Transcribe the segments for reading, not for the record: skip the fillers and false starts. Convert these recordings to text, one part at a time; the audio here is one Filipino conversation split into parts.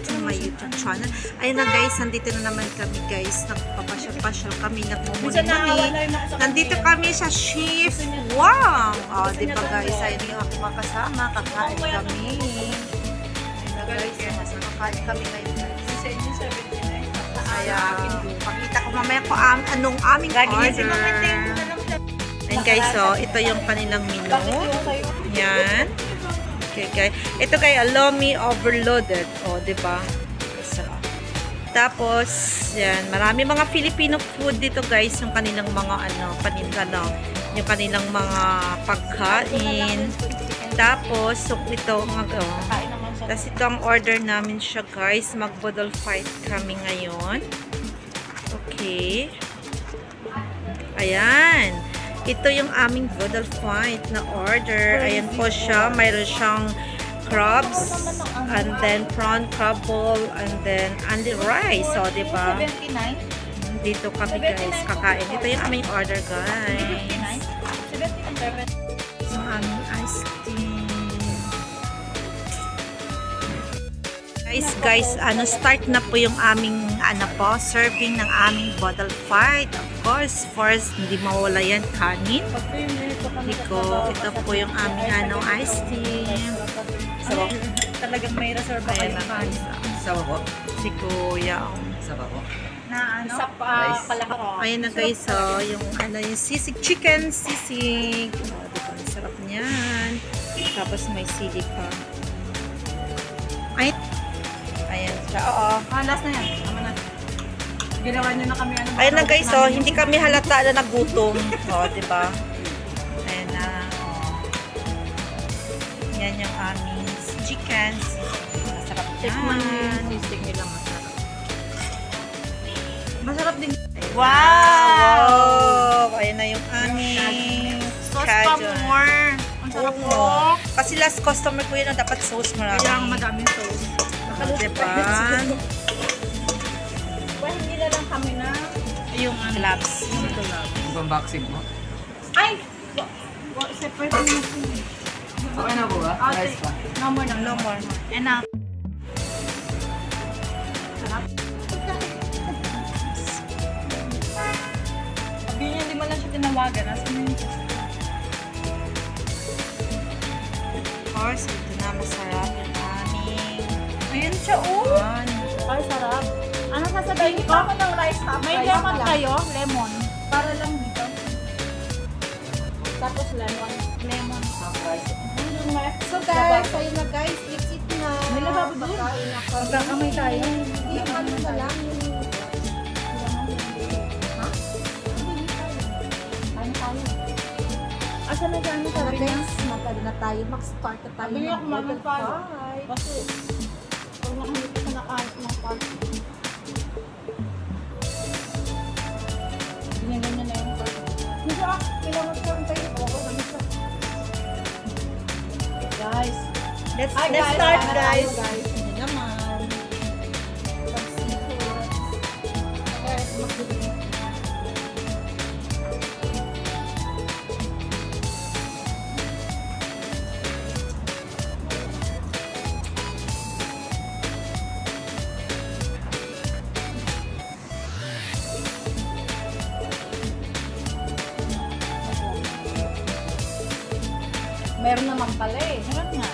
to my YouTube channel. Ayun na guys, nandito na naman kami guys. Nagpapasyal-pasyal kami, nagmumuni-muni. Nandito kami sa shift. Wow! O, diba guys, ayun yung aking mga kasama. Kakain kami. Ayun na guys, kakain kami ngayon guys. Kaya, pakita ko mamaya ko anong aming order. Ayun guys, so, ito yung kanilang menu. Yan. Okay, guys. Ito kay Lomi overloaded. O, diba? So, tapos, yan. Marami mga Filipino food dito, guys. Yung kanilang mga, yung kanilang mga pagkain. Tapos, so, ito, tapos ito ang order namin siya, guys. Mag-bodol fight kami ngayon. Okay. Ayan. Ito yung aming bodol fight na order. Ayan po siya. Mayroon siyang crabs, and then prawn crab ball, and then only rice. So, diba? Dito kami guys kakain. Ito yung aming order guys. So, aming iced tea. Guys, start na po yung aming, serving ng aming bodol fight. Of course, first, hindi mawala yan, kanin. Ito po yung aming, iced tea. So, talagang may reserve pa yung kanin. Sawa po? Si Kuya. Sawa po? Na sa palakaro. Ayan na guys, so, yung, yung sisig chicken, sisig. Diba, sarap niyan. Tapos may sili pa. Ayan siya, oo. Last na yan. Tama na. Ginawa nyo na kami. Ayan na guys, so, hindi kami halata na nagutom. O, diba? Ayan na. Yan yung aming chicken. Masarap yan. Sisig nila masarap. Masarap din. Wow! Ayan na yung aming sauce pa more. Ang sarap po. Kasi last customer ko yun, dapat sauce marami. Kailangan madaming sauce. Diba? Well, hindi na lang kami na Yung gloves. Yung pang-boxing mo? Ay! Separate mo na. Okay na po ba? Nice pa. No more na. No more. Enough. Sarap. Sabi niya, hindi mo lang siya tinawagan. Asa mo yun? Of course, ito na masarap yung aming. Ayun siya, Ay, sarap. Ano sasabihin ko? Ako ng rice half. May lemon kayo? Lemon. Para lang dito. Tapos lemon. Lemon half rice. So guys, ayun na guys, let's eat na. May lababo doon. Magkakamay tayo. Hindi, ano na lang. Ha? Ano tayo? Asa na dyan? Sabi niya? Magkano na tayo, mag-start na tayo. Sabi niya, kumain tayo. Kasi, pag nakahito ka nakain ng party. Ganyan-ganyan na yung party. Hindi kailangan ko ang tayo. Guys. Let's Hi, start guys. Hindi naman. Pag-seafood. Guys, mag-seafood. Meron naman pala eh. Meron nga.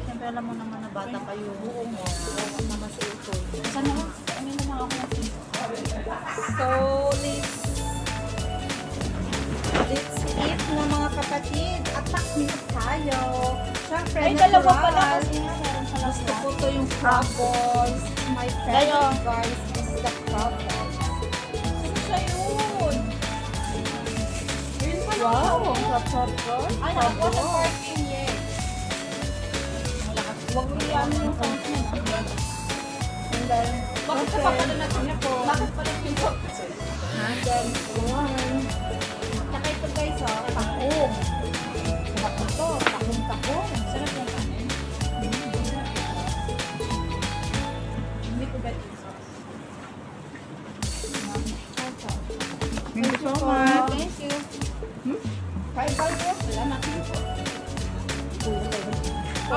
Siyempre alam mo naman na bata kayo. Oo mo. Oo naman sa ito. Saan naman? Ano naman ako na So, let's eat na mga kapatid. Attack nito tayo. Siyempre, ay, dalawa pala kasi nga. Meron pala gusto ko to yung crab balls. My favorite guys is the crab balls. Sino siya yun? Wow, ang crab balls. Ay, nakakuha sa parking eh. Huwag mo yan yung sound niya. And then, Bakit ka pa pala natin po? Bakit pala pinto? and then, one. Saka ito guys, takong. Sarap ito, takong-takong. Sarap yung kanin. Hindi ko bet yung sauce. Thank you so much. Thank you. Bye-bye po. Salamat.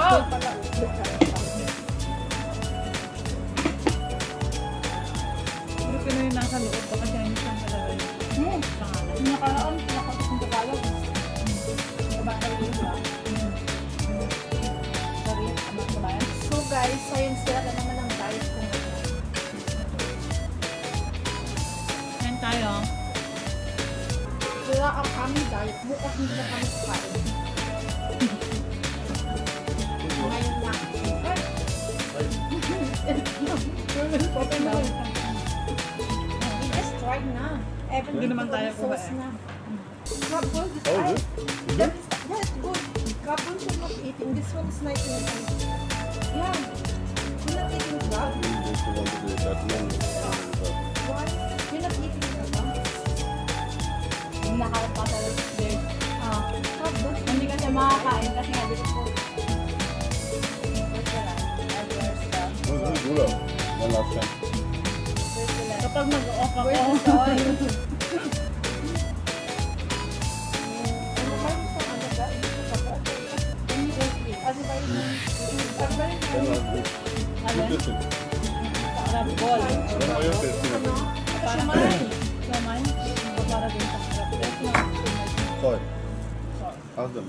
Wow! Pala. Pero kung yung nasa loob, baka Chinese lang talaga yun. Pangalan. Yung nakaraan, pinakapit ng Tagalog. Kabata rin ba? Sorry, amat ko ba yan? So guys, science sila na naman ang guys kung Kain tayo. sila ang aming diet. Bukas hindi na kami kakain. Ngayon lang. We just tried na. Evan, Hindi naman tayo sauce kumain. na. Crabble, this Oh, one. is it? That's good. Crabble should not eating. This one is nice and nice. Yeah. You're not eating crab. Why? You're not eating crab. Yung nakakapasa lang today. Crab ba? Hindi kasi makakain kasi nga dito po. One last time. Kapag mag-off ako, Where's the oil? Ano ba yung sa ano ba? Ano ba yung Then last week. alin? Listen. Crab ball. Then why you're tasting it? Parang laman. Para din sa crab. That's not too much. Soy. Ask them.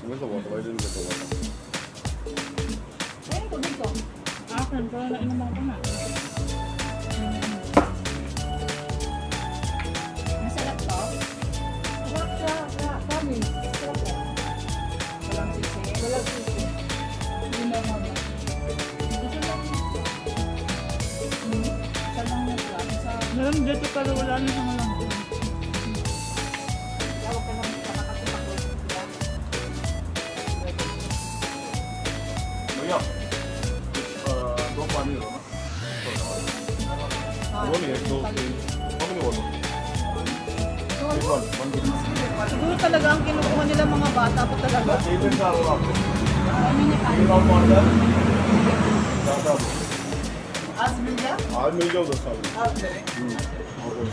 Where's the water? Why didn't you get the water? Ayun ko dito. Akin, pero nainom ako na. masarap to? Sarap siya. Promise. Sarap yan. Walang sisi. Walang sisi. Hindi na ako ba? Gusto lang. Isa lang yung crab. Meron dito pero wala na sa malang. Tawag ka lang sa makatipag. Oh yeah. Dog pani ho na. Only egg, no cream. How many water? Which one? One good. Siguro talaga ang kinukuha nila mga bata pa talaga. Children are all after. Kami ni You not want that? Tata. आज मिल गया आज मिल जाओ 10 साल में। आज ले Okay.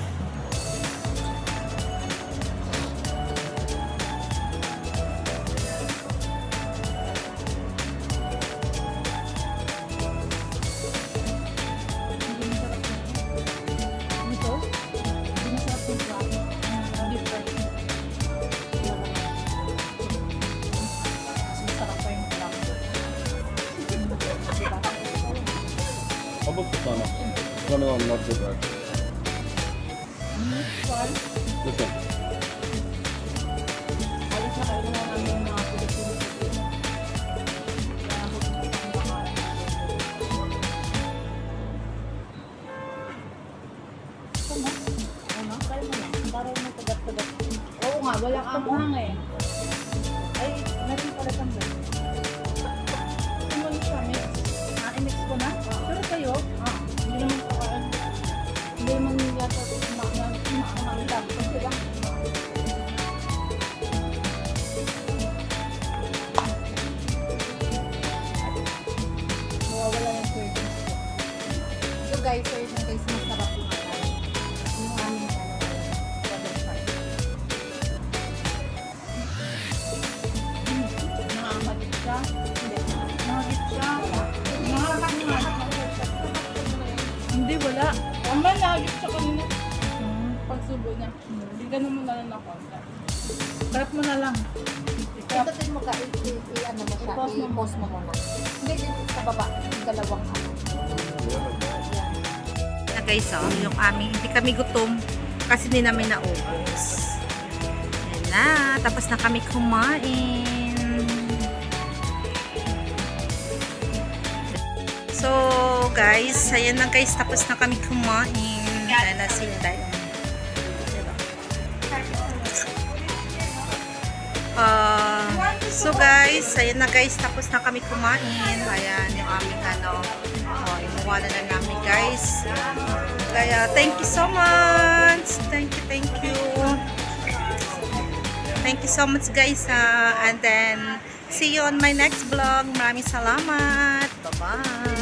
Ito? Hindi masarap yung crab. Different. Mas masarap pa yung crab. How about Susana? No, no, I'm not good at. Saan? Listen. Alis na kayo naman namin yung mga Pilipino. Kaya ako kumakain. Ito mo? Ano? Kaya mo lang. Parang may tagat-tagat. Oo nga, walang anghang eh. Ay, meron pala siyang ganun. Ano mo siya, mix? I-mix ko na? Pero kayo, hindi naman kakain. Hindi naman yata kumakamang lang. Kasi lang. Nawawala yung cravings ko. So guys, so yun guys, masarap yung ano. Yung aming double fry. Nakakagit siya. Nakagit siya. Hindi, wala. Ang ba nakagit siya kanina? Pagsubo niya. Hindi ganun mo na lang ako. Prep mo na lang. Ito din mo ka, i-ano mo siya, i-post mo muna. Hindi, dito sa baba, yung dalawang ano. Na guys, oh, yung aming, hindi kami gutom kasi hindi namin naubos. Ayan na, tapos na kami kumain. So guys, ayan na guys, tapos na kami kumain. Ayan na sila yung so guys, ayan na guys, tapos na kami kumain. Ayan, yung aming ano, inuwa na namin guys. Kaya, thank you so much. Thank you, thank you. Thank you so much guys. And then, see you on my next vlog. Maraming salamat. Bye-bye.